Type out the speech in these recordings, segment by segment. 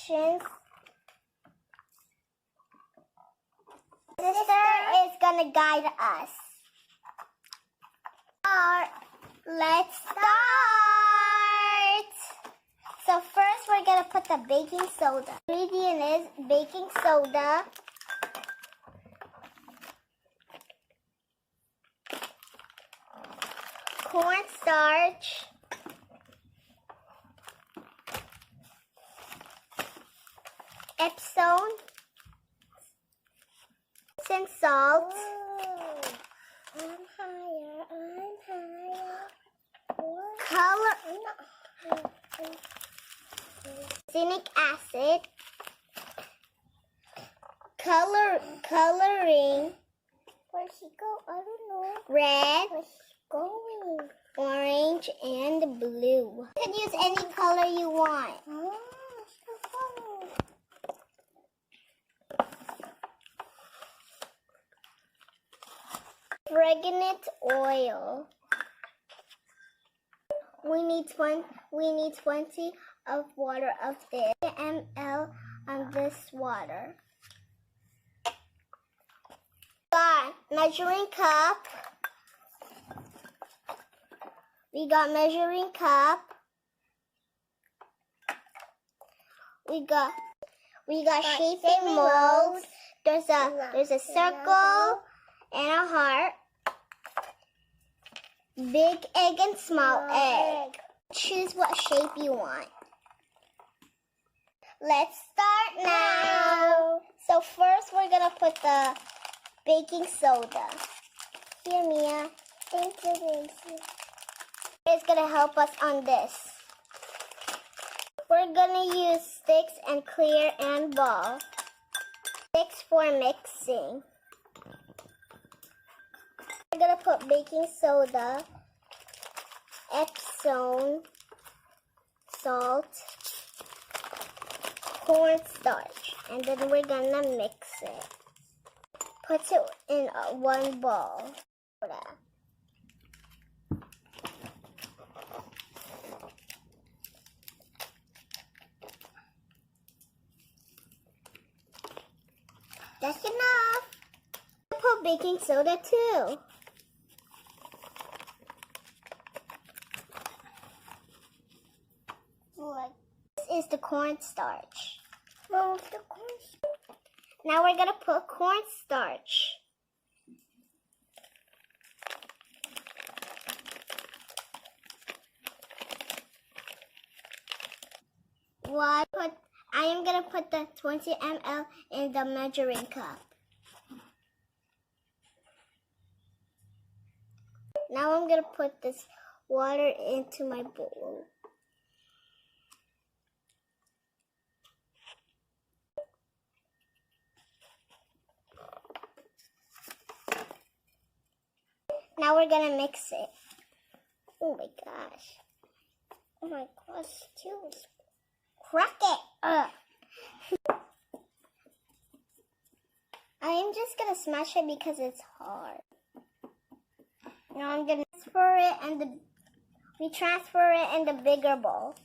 instructions. Sister is gonna guide us. Let's start. So first we're gonna put the baking soda. The ingredient is baking soda, cornstarch, Epsom, and salt. I'm higher. Color, arsenic acid, coloring. Where's she go? I don't know. Red, where's she going? Orange, and blue. You can use any color you want. Pregnant oil. We need 20 of water of this ml on this water. Got measuring cup. We got measuring cup. We got shaping molds. There's a circle and a heart. Big egg and small egg. Choose what shape you want. Let's start now. So first we're gonna put the baking soda. Here, Mia. Thank you, Daisy. It's gonna help us on this. We're gonna use sticks and clear and ball. Sticks for mixing. We're gonna put baking soda, Epsom, salt, cornstarch, and then we're gonna mix it. Put it in one bowl. That's enough. Put baking soda too. This is the cornstarch. Now we're gonna put cornstarch. I am gonna put the 20 ml in the measuring cup. Now I'm gonna put this water into my bowl. Now we're gonna mix it. Oh my gosh. Oh my gosh, too. Crack it up. I am just gonna smash it because it's hard. Now I'm gonna transfer it in the bigger bowl.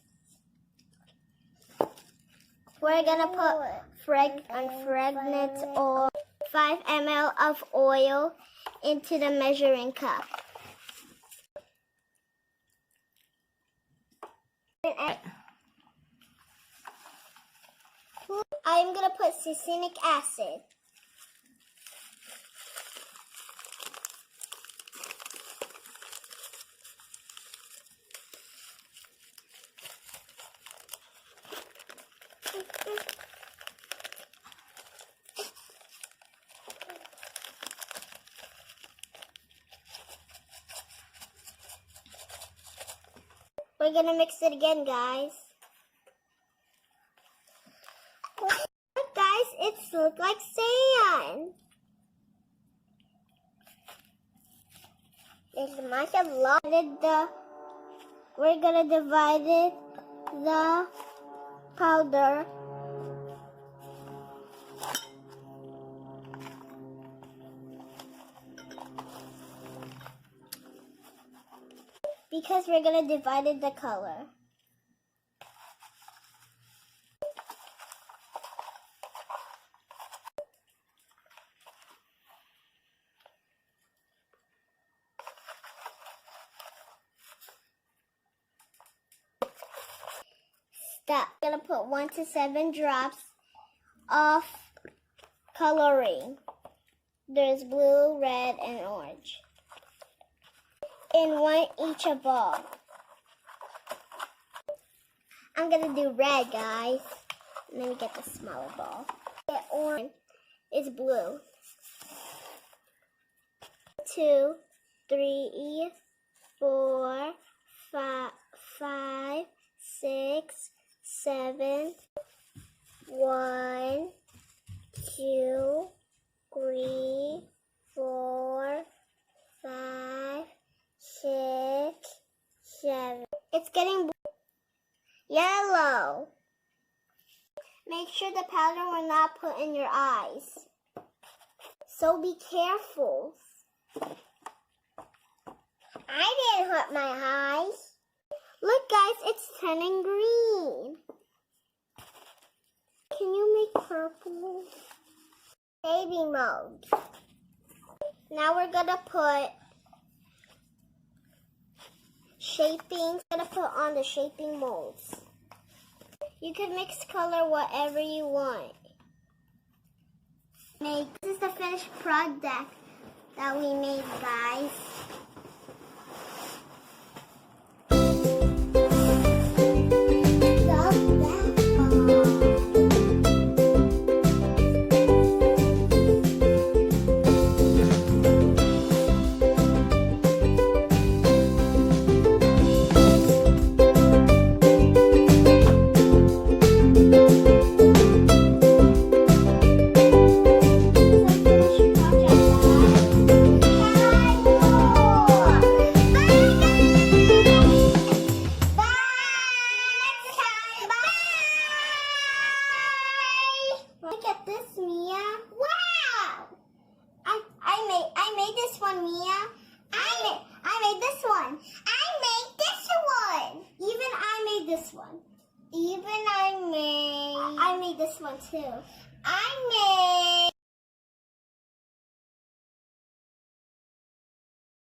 We're gonna put fragrant oil, 5 ml of oil into the measuring cup. I'm gonna put succinic acid. We're gonna mix it again, guys. Look, guys, it looks like sand. There's a bunch of lot. We're gonna divide the powder. Because we're gonna divide the color. step. I'm gonna put 1 to 7 drops of coloring. There's blue, red, and orange. In one each a ball. I'm gonna do red, guys. Let me get the smaller ball. The orange is blue. 2, 3, 4, 5, 6, 7. 1, 2, 3, 4, 5, 6, 7. It's getting yellow. Make sure the powder will not put in your eyes. So be careful. I didn't hurt my eyes. Look guys, it's turning green. Can you make purple? Baby mode. Now we're gonna put shaping. Gonna put on the shaping molds. You can mix color whatever you want. This is the finished product that we made, guys. Look at this, Mia. Wow! I made this one, Mia. I made this one. I made this one. Even I made this one. I made this one too. I made